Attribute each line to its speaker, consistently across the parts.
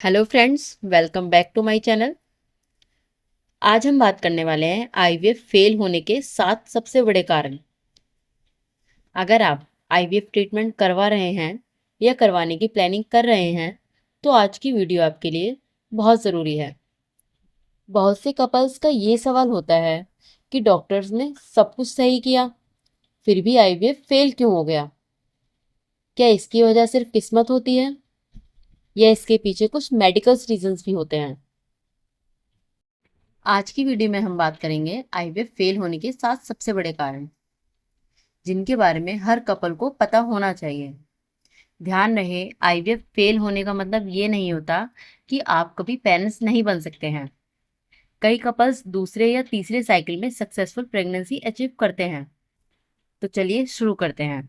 Speaker 1: Hello friends, welcome back to my channel. आज हम बात करने वाले हैं आईवीएफ फेल होने के 7 सबसे बड़े कारण। अगर आप आईवीएफ ट्रीटमेंट करवा रहे हैं या करवाने की प्लानिंग कर रहे हैं तो आज की वीडियो आपके लिए बहुत ज़रूरी है। बहुत से कपल्स का ये सवाल होता है कि डॉक्टर्स ने सब कुछ सही किया फिर भी आईवीएफ फेल क्यों हो गया। क्या इसकी वजह सिर्फ किस्मत होती है या इसके पीछे कुछ मेडिकल रीजंस भी होते हैं। आज की वीडियो में हम बात करेंगे आईवीएफ फेल होने के 7 सबसे बड़े कारण, जिनके बारे में हर कपल को पता होना चाहिए। ध्यान रहे, आईवीएफ फेल होने का मतलब ये नहीं होता कि आप कभी पेरेंट्स नहीं बन सकते हैं। कई कपल्स दूसरे या तीसरे साइकिल में सक्सेसफुल प्रेगनेंसी अचीव करते हैं। तो चलिए शुरू करते हैं।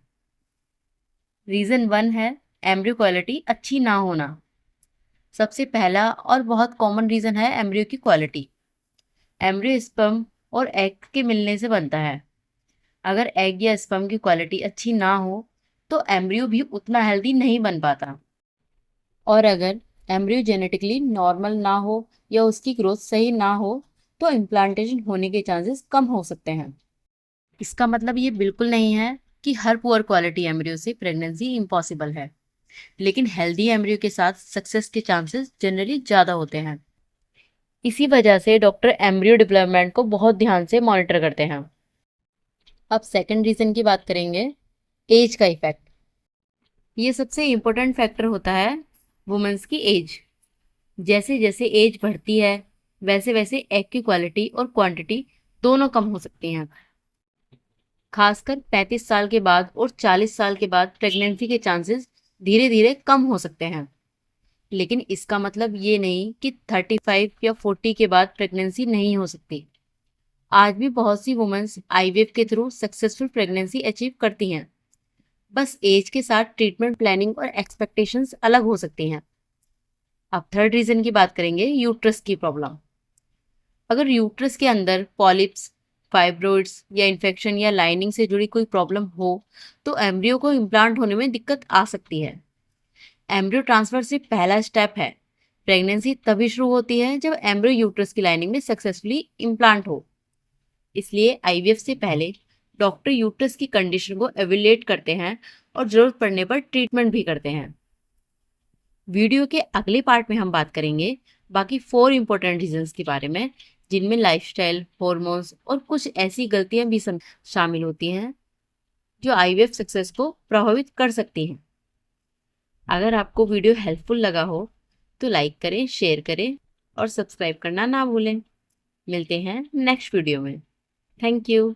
Speaker 1: रीजन 1 है एम्ब्रियो क्वालिटी अच्छी ना होना। सबसे पहला और बहुत कॉमन रीजन है एम्ब्रियो की क्वालिटी। एम्ब्रियो स्पर्म और एग के मिलने से बनता है। अगर एग या स्पर्म की क्वालिटी अच्छी ना हो तो एम्ब्रियो भी उतना हेल्दी नहीं बन पाता। और अगर एम्ब्रियो जेनेटिकली नॉर्मल ना हो या उसकी ग्रोथ सही ना हो तो इम्प्लांटेशन होने के चांसेस कम हो सकते हैं। इसका मतलब ये बिल्कुल नहीं है कि हर पुअर क्वालिटी एम्ब्रियो से प्रेगनेंसी इम्पॉसिबल है, लेकिन हेल्दी एम्ब्रियो के साथ सक्सेस के चांसेस जनरली ज़्यादा होते हैं। इसी वजह से डॉक्टर एम्ब्रियो डेवलपमेंट को बहुत ध्यान से मॉनिटर करते हैं। अब सेकंड रीजन की बात करेंगे, एज का इफेक्ट। ये सबसे इम्पोर्टेंट फैक्टर होता है वुमेन्स की एज। जैसे जैसे एज बढ़ती है वैसे वैसे एग की क्वालिटी और क्वांटिटी दोनों कम हो सकती हैं। खासकर 35 साल के बाद और 40 साल के बाद प्रेगनेंसी के चांसेस धीरे धीरे कम हो सकते हैं। लेकिन इसका मतलब ये नहीं कि 35 या 40 के बाद प्रेगनेंसी नहीं हो सकती। आज भी बहुत सी वुमेन्स आईवीएफ के थ्रू सक्सेसफुल प्रेगनेंसी अचीव करती हैं। बस एज के साथ ट्रीटमेंट प्लानिंग और एक्सपेक्टेशंस अलग हो सकती हैं। अब थर्ड रीजन की बात करेंगे, यूट्रस की प्रॉब्लम। अगर यूट्रस के अंदर पॉलिप्स, फाइब्रोइड्स या इन्फेक्शन या लाइनिंग से जुड़ी कोई प्रॉब्लम हो तो एम्ब्रियो को इम्प्लांट होने में दिक्कत आ सकती है। एम्ब्रियो ट्रांसफर सिर्फ पहला स्टेप है। प्रेगनेंसी तभी शुरू होती है जब एम्ब्रियो यूट्रस की लाइनिंग में सक्सेसफुली इम्प्लांट हो। इसलिए आईवीएफ से पहले डॉक्टर यूट्रस की कंडीशन को एवेल्युएट करते हैं और जरूरत पड़ने पर ट्रीटमेंट भी करते हैं। वीडियो के अगले पार्ट में हम बात करेंगे बाकी 4 इंपॉर्टेंट रीजंस के बारे में, जिनमें लाइफस्टाइल, हॉर्मोन्स और कुछ ऐसी गलतियां भी शामिल होती हैं जो आईवीएफ सक्सेस को प्रभावित कर सकती हैं। अगर आपको वीडियो हेल्पफुल लगा हो तो लाइक करें, शेयर करें और सब्सक्राइब करना ना भूलें। मिलते हैं नेक्स्ट वीडियो में। Thank you.